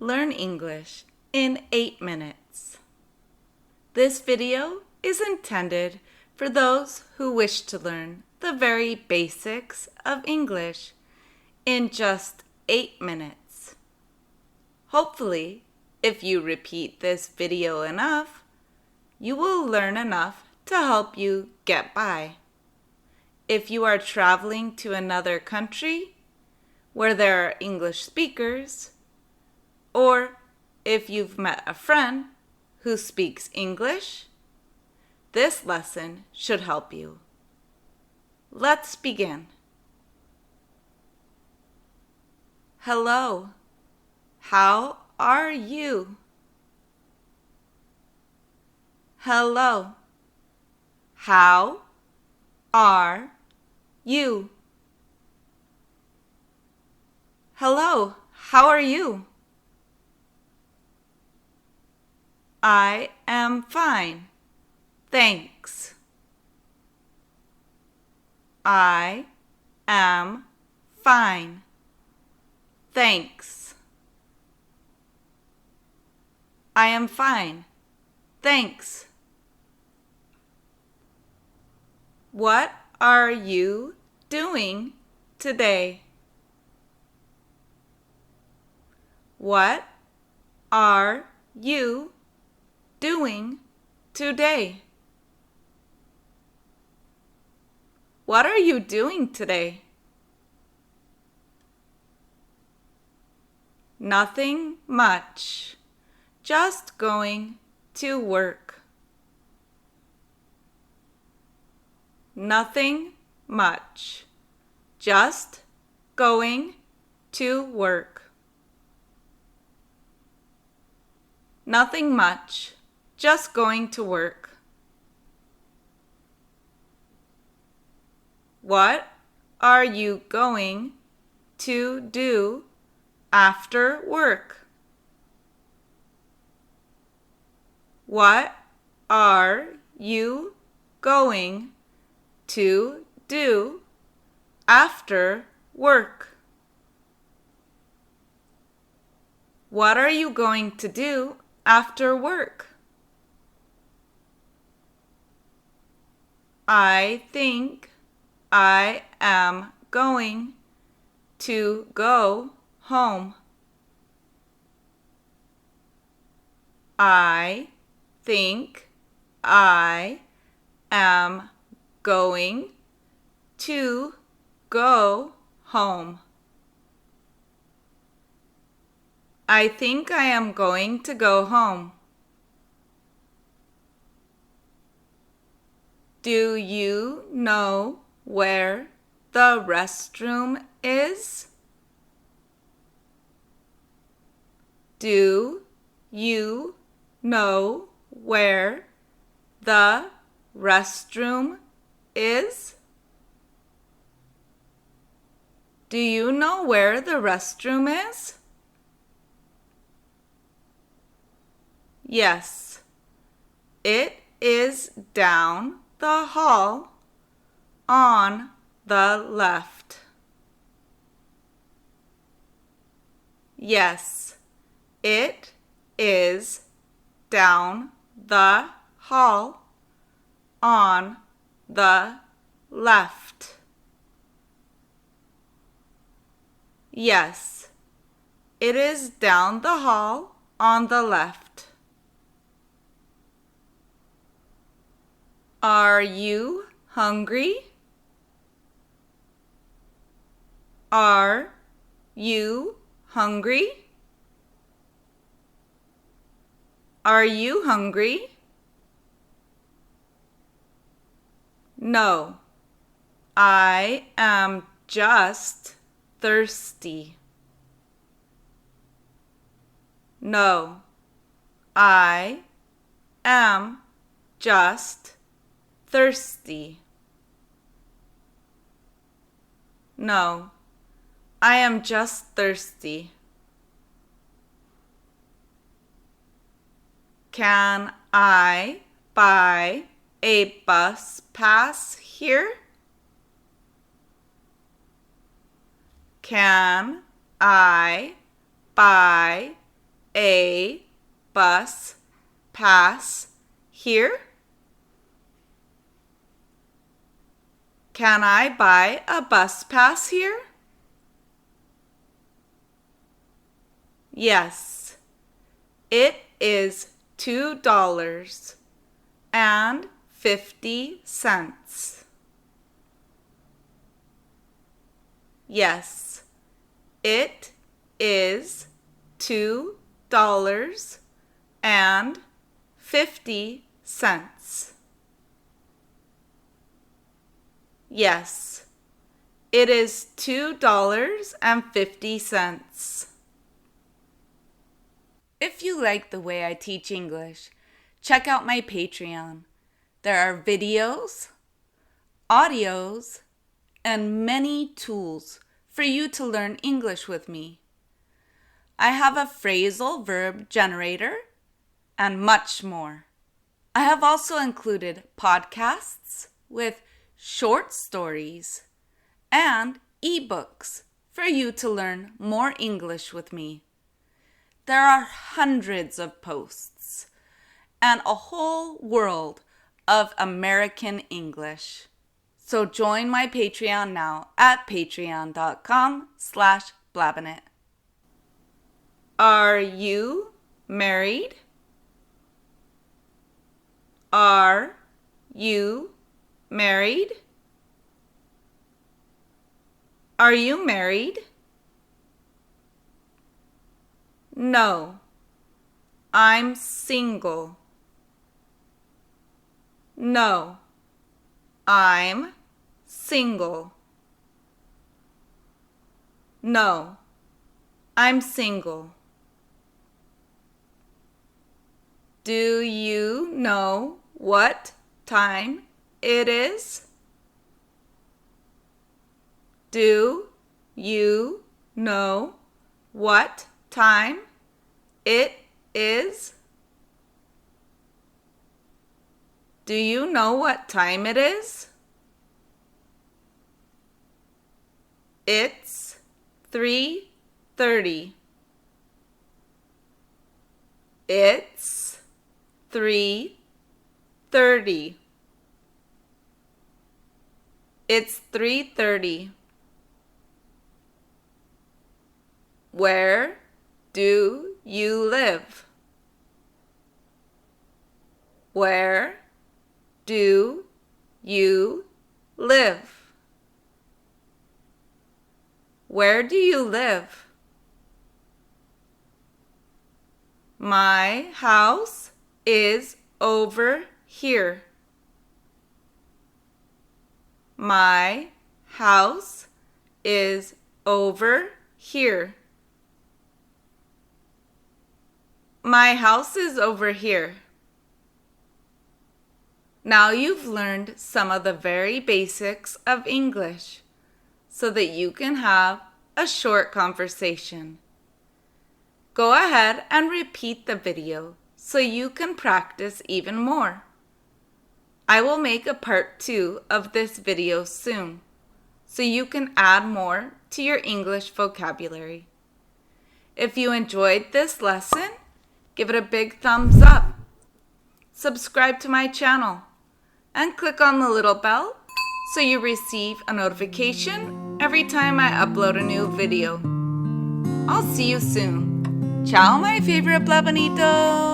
Learn English in 8 minutes. This video is intended for those who wish to learn the very basics of English in just 8 minutes. Hopefully, if you repeat this video enough, you will learn enough to help you get by. If you are traveling to another country where there are English speakers, or if you've met a friend who speaks English, this lesson should help you. Let's begin. Hello, how are you? Hello, how are you? Hello, how are you? I am fine, thanks. I am fine, thanks. I am fine, thanks. What are you doing today? What are you doing today? What are you doing today? Nothing much. Just going to work. Nothing much. Just going to work. Nothing much. Just going to work. What are you going to do after work? What are you going to do after work? What are you going to do after work? I think I am going to go home. I think I am going to go home. I think I am going to go home. Do you know where the restroom is? Do you know where the restroom is? Do you know where the restroom is? Yes, it is down the hall on the left. Yes, it is down the hall on the left. Yes, it is down the hall on the left. Are you hungry? Are you hungry? Are you hungry? No, I am just thirsty. No, I am just thirsty. No, I am just thirsty. Can I buy a bus pass here? Can I buy a bus pass here? Can I buy a bus pass here? Yes, it is $2.50. Yes, it is $2.50. Yes, it is $2.50. If you like the way I teach English, check out my Patreon. There are videos, audios, and many tools for you to learn English with me. I have a phrasal verb generator and much more. I have also included podcasts with short stories and ebooks for you to learn more English with me. There are hundreds of posts and a whole world of American English. So join my Patreon now at patreon.com/blabbinit. Are you married? Are you married? Are you married? No, I'm single. No, I'm single. No, I'm single. Do you know what time it is? Do you know what time it is? Do you know what time it is? It's 3:30. It's 3:30. It's 3:30. Where do you live? Where do you live? Where do you live? My house is over here. My house is over here. My house is over here. Now you've learned some of the very basics of English so that you can have a short conversation. Go ahead and repeat the video so you can practice even more. I will make a part 2 of this video soon so you can add more to your English vocabulary. If you enjoyed this lesson, give it a big thumbs up. Subscribe to my channel and click on the little bell so you receive a notification every time I upload a new video. I'll see you soon. Ciao, my favorite Blabbanitos!